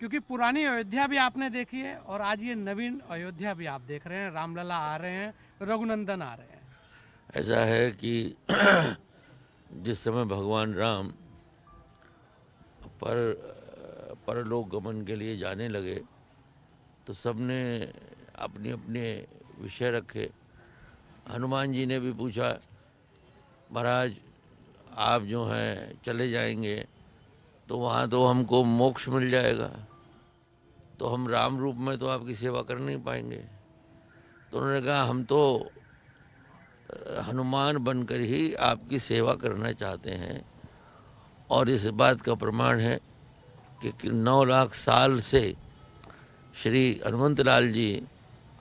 क्योंकि पुरानी अयोध्या भी आपने देखी है और आज ये नवीन अयोध्या भी आप देख रहे हैं। रामलला आ रहे हैं, रघुनंदन आ रहे हैं। ऐसा है कि जिस समय भगवान राम परलोक गमन के लिए जाने लगे तो सबने अपने अपने विषय रखे। हनुमान जी ने भी पूछा, महाराज आप जो हैं चले जाएंगे तो वहाँ तो हमको मोक्ष मिल जाएगा, तो हम राम रूप में तो आपकी सेवा कर नहीं पाएंगे। तो उन्होंने कहा हम तो हनुमान बनकर ही आपकी सेवा करना चाहते हैं। और इस बात का प्रमाण है कि 9 लाख साल से श्री हनुमंत लाल जी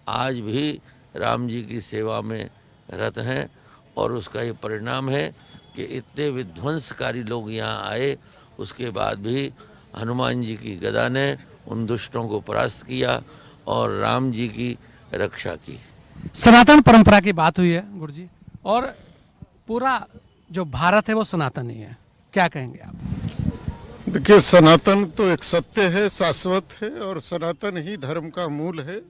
आज भी राम जी की सेवा में रत हैं। और उसका ये परिणाम है कि इतने विध्वंसकारी लोग यहाँ आए, उसके बाद भी हनुमान जी की गदा ने उन दुष्टों को परास्त किया और राम जी की रक्षा की। सनातन परंपरा की बात हुई है गुरुजी, और पूरा जो भारत है वो सनातनी है, क्या कहेंगे आप? देखिए, सनातन तो एक सत्य है, शाश्वत है, और सनातन ही धर्म का मूल है।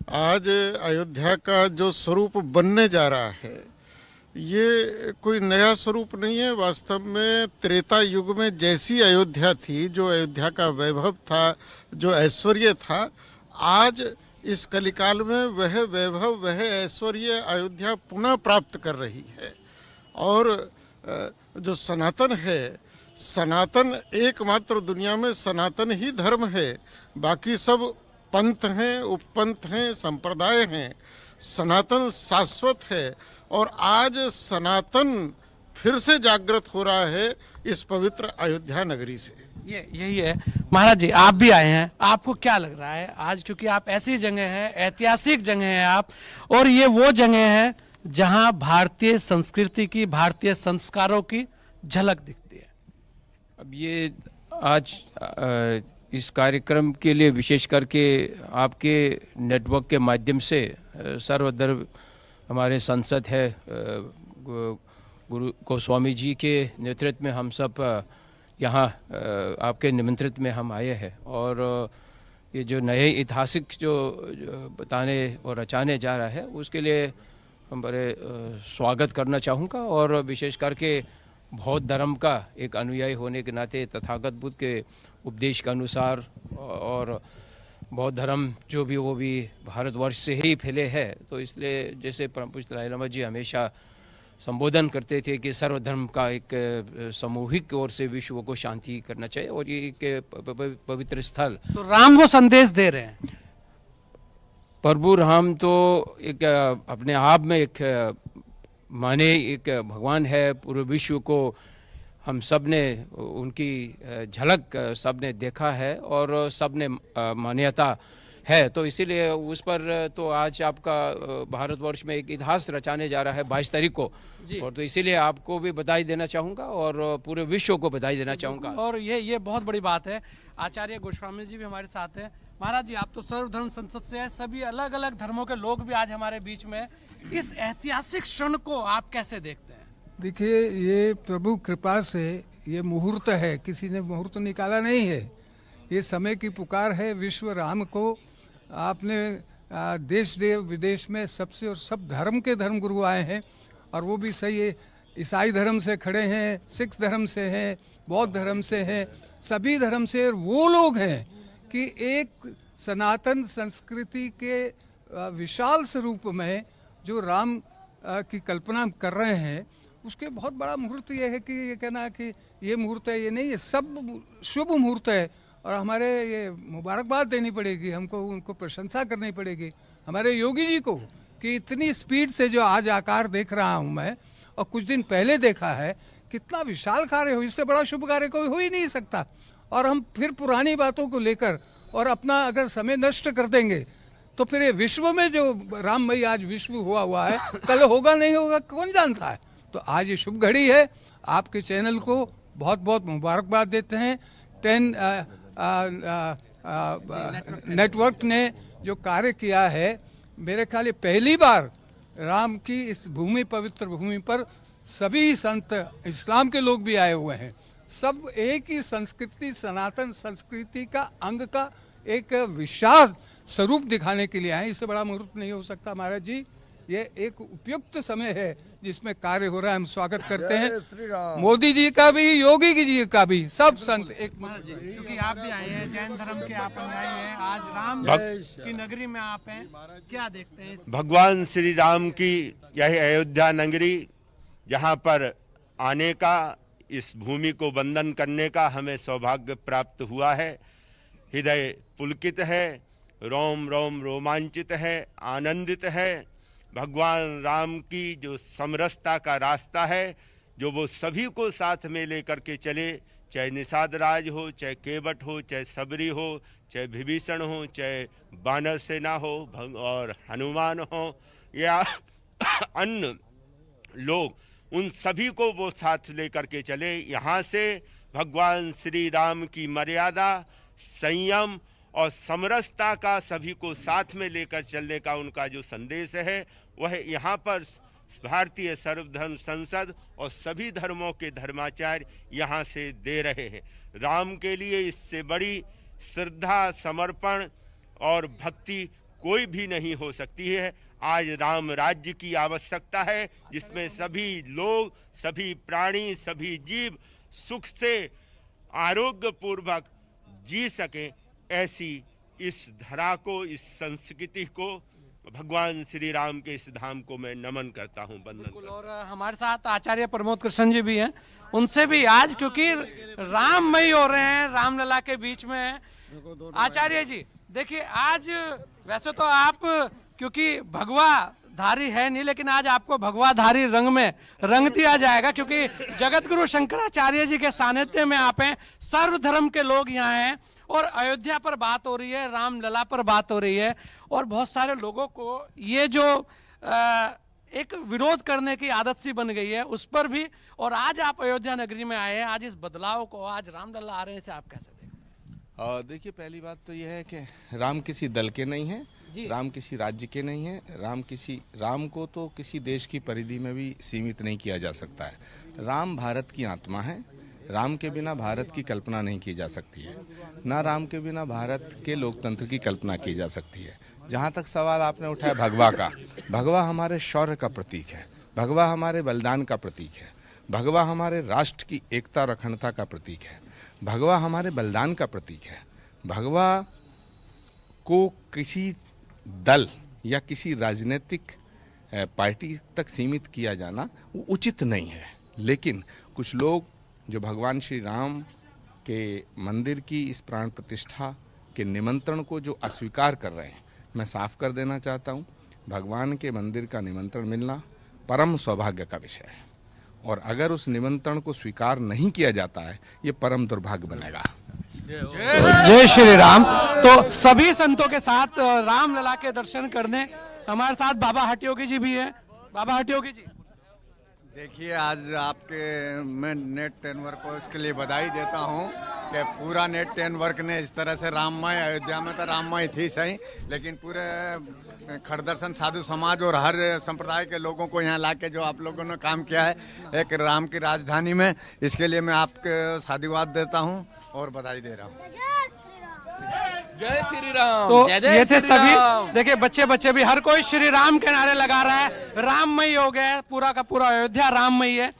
आज अयोध्या का जो स्वरूप बनने जा रहा है ये कोई नया स्वरूप नहीं है। वास्तव में त्रेता युग में जैसी अयोध्या थी, जो अयोध्या का वैभव था, जो ऐश्वर्य था, आज इस कलिकाल में वह वैभव, वह ऐश्वर्य अयोध्या पुनः प्राप्त कर रही है। और जो सनातन है, सनातन एकमात्र दुनिया में सनातन ही धर्म है। बाकी सब पंथ हैं, उपपंथ हैं, संप्रदाय हैं। सनातन शाश्वत है और आज सनातन फिर से जागृत हो रहा है इस पवित्र अयोध्या नगरी से। यही है। महाराज जी, आप भी आए हैं, आपको क्या लग रहा है आज? क्योंकि आप ऐसी जगह है, ऐतिहासिक जगह है आप, और ये वो जगह है जहां भारतीय संस्कृति की, भारतीय संस्कारों की झलक दिखती है। अब ये आज इस कार्यक्रम के लिए विशेष करके आपके नेटवर्क के माध्यम से सर्वधर्म हमारे संसद है गुरु गोस्वामी जी के नेतृत्व में हम सब यहाँ आपके निमंत्रित में हम आए हैं। और ये जो नए ऐतिहासिक जो बताने और रचाने जा रहा है उसके लिए हम बड़े स्वागत करना चाहूँगा। और विशेष करके बौद्ध धर्म का एक अनुयायी होने के नाते तथागत बुद्ध के उपदेश के अनुसार, और बौद्ध धर्म जो भी वो भी भारतवर्ष से ही फैले है, तो इसलिए जैसे परम पूज्य दलाई लामा जी हमेशा संबोधन करते थे कि सर्वधर्म का एक सामूहिक ओर से विश्व को शांति करना चाहिए, और ये एक पवित्र स्थल। तो राम वो संदेश दे रहे हैं। प्रभु राम तो एक अपने आप में एक माने एक भगवान है। पूरे विश्व को हम सब ने उनकी झलक सब ने देखा है और सब ने मान्यता है। तो इसीलिए उस पर तो आज आपका भारतवर्ष में एक इतिहास रचाने जा रहा है 22 तारीख को, और तो इसीलिए आपको भी बधाई देना चाहूँगा और पूरे विश्व को बधाई देना चाहूँगा। और ये बहुत बड़ी बात है। आचार्य गोस्वामी जी भी हमारे साथ हैं। महाराज जी, आप तो सर्वधर्म संसद से हैं, सभी अलग अलग धर्मों के लोग भी आज हमारे बीच में। इस ऐतिहासिक क्षण को आप कैसे देखते हैं? देखिए, ये प्रभु कृपा से ये मुहूर्त है, किसी ने मुहूर्त निकाला नहीं है। ये समय की पुकार है। विश्व राम को आपने देश विदेश में सबसे और सब धर्म के धर्मगुरु आए हैं, और वो भी सही है। ईसाई धर्म से खड़े हैं, सिख धर्म से हैं, बौद्ध धर्म से हैं, सभी धर्म से वो लोग हैं कि एक सनातन संस्कृति के विशाल स्वरूप में जो राम की कल्पना कर रहे हैं, उसके बहुत बड़ा मुहूर्त ये है कि ये कहना है कि ये मुहूर्त है, ये नहीं, ये सब शुभ मुहूर्त है। और हमारे ये मुबारकबाद देनी पड़ेगी, हमको उनको प्रशंसा करनी पड़ेगी हमारे योगी जी को कि इतनी स्पीड से जो आज आकार देख रहा हूँ मैं, और कुछ दिन पहले देखा है, कितना विशाल कार्य हो। इससे बड़ा शुभ कार्य कोई हो ही नहीं सकता। और हम फिर पुरानी बातों को लेकर और अपना अगर समय नष्ट कर देंगे तो फिर ये विश्व में जो राममय आज विश्व हुआ है, कल होगा नहीं होगा कौन जानता है। तो आज ये शुभ घड़ी है। आपके चैनल को बहुत बहुत मुबारकबाद देते हैं। 10 नेटवर्क ने जो कार्य किया है, मेरे ख्याल पहली बार राम की इस भूमि, पवित्र भूमि पर सभी संत इस्लाम के लोग भी आए हुए हैं। सब एक ही संस्कृति, सनातन संस्कृति का अंग का एक विशाल स्वरूप दिखाने के लिए आए। इससे बड़ा मुहूर्त नहीं हो सकता महाराज जी। ये एक उपयुक्त समय है जिसमें कार्य हो रहा है। हम स्वागत करते हैं मोदी जी का भी, योगी जी का भी, सब संत एक। महाराज जी, क्योंकि आप भी आए हैं, जैन धर्म के आप अनुयायी हैं, आज राम की नगरी में आप हैं, क्या देखते हैं भगवान श्री राम की यह अयोध्या नगरी, जहाँ पर आने का, इस भूमि को वंदन करने का हमें सौभाग्य प्राप्त हुआ है। हृदय पुलकित है, रोम रोम रोमांचित है, आनंदित है। भगवान राम की जो समरसता का रास्ता है, जो वो सभी को साथ में लेकर के चले, चाहे निषाद राज हो, चाहे केवट हो, चाहे सबरी हो, चाहे विभीषण हो, चाहे बानर सेना हो और हनुमान हो या अन्य लोग, उन सभी को वो साथ लेकर के चले। यहाँ से भगवान श्री राम की मर्यादा, संयम और समरसता का सभी को साथ में लेकर चलने का उनका जो संदेश है, वह यहाँ पर भारतीय सर्वधर्म संसद और सभी धर्मों के धर्माचार्य यहाँ से दे रहे हैं। राम के लिए इससे बड़ी श्रद्धा, समर्पण और भक्ति कोई भी नहीं हो सकती है। आज राम राज्य की आवश्यकता है, जिसमें सभी लोग, सभी प्राणी, सभी जीव सुख से आरोग्य पूर्वक जी सके। ऐसी इस धरा को, इस संस्कृति को, भगवान श्री राम के इस धाम को मैं नमन करता हूँ, वंदन करता हूँ। और हमारे साथ आचार्य प्रमोद कृष्ण जी भी हैं, उनसे भी आज, क्योंकि राममय हो रहे हैं, रामलला के बीच में हैं। आचार्य जी देखिए, आज वैसे तो आप क्योंकि भगवा धारी है नहीं, लेकिन आज आपको भगवाधारी रंग में रंग दिया जाएगा, क्योंकि जगत गुरु शंकराचार्य जी के सानिध्य में आप हैं। सर्वधर्म के लोग यहाँ हैं और अयोध्या पर बात हो रही है, रामलला पर बात हो रही है, और बहुत सारे लोगों को ये जो एक विरोध करने की आदत सी बन गई है, उस पर भी। और आज आप अयोध्या नगरी में आए हैं, आज इस बदलाव को, आज रामलला आ रहे हैं, इसे आप कैसे देखते हैं? देखिए, पहली बात तो यह है कि राम किसी दल के नहीं है, राम किसी राज्य के नहीं है। राम को तो किसी देश की परिधि में भी सीमित नहीं किया जा सकता है। राम भारत की आत्मा है। राम के बिना भारत की कल्पना नहीं की जा सकती है, ना राम के बिना भारत के लोकतंत्र की कल्पना की जा सकती है। जहाँ तक सवाल आपने उठाया भगवा का, भगवा हमारे शौर्य का प्रतीक है, भगवा हमारे बलिदान का प्रतीक है, भगवा हमारे राष्ट्र की एकता और अखंडता का प्रतीक है, भगवा हमारे बलिदान का प्रतीक है। भगवा को किसी दल या किसी राजनीतिक पार्टी तक सीमित किया जाना वो उचित नहीं है। लेकिन कुछ लोग जो भगवान श्री राम के मंदिर की इस प्राण प्रतिष्ठा के निमंत्रण को जो अस्वीकार कर रहे हैं, मैं साफ कर देना चाहता हूं, भगवान के मंदिर का निमंत्रण मिलना परम सौभाग्य का विषय है, और अगर उस निमंत्रण को स्वीकार नहीं किया जाता है, ये परम दुर्भाग्य बनेगा। जय श्री राम। तो सभी संतों के साथ रामलला के दर्शन करने हमारे साथ बाबा हटयोगी जी भी हैं। बाबा हटयोगी जी, देखिए, आज आपके मैं नेट नेटवर्क को इसके लिए बधाई देता हूं कि पूरा नेट नेटवर्क ने इस तरह से राममय, अयोध्या में तो राममय थी सही, लेकिन पूरे खड़दर्शन साधु समाज और हर संप्रदाय के लोगों को यहाँ लाके जो आप लोगों ने काम किया है एक राम की राजधानी में, इसके लिए मैं आपके साधुवाद देता हूँ और बधाई दे रहा हूँ। जय श्री राम। तो ये थे सभी, देखिए बच्चे भी, हर कोई श्री राम के नारे लगा रहा है। राममय हो गया, पूरा का पूरा अयोध्या राममय है।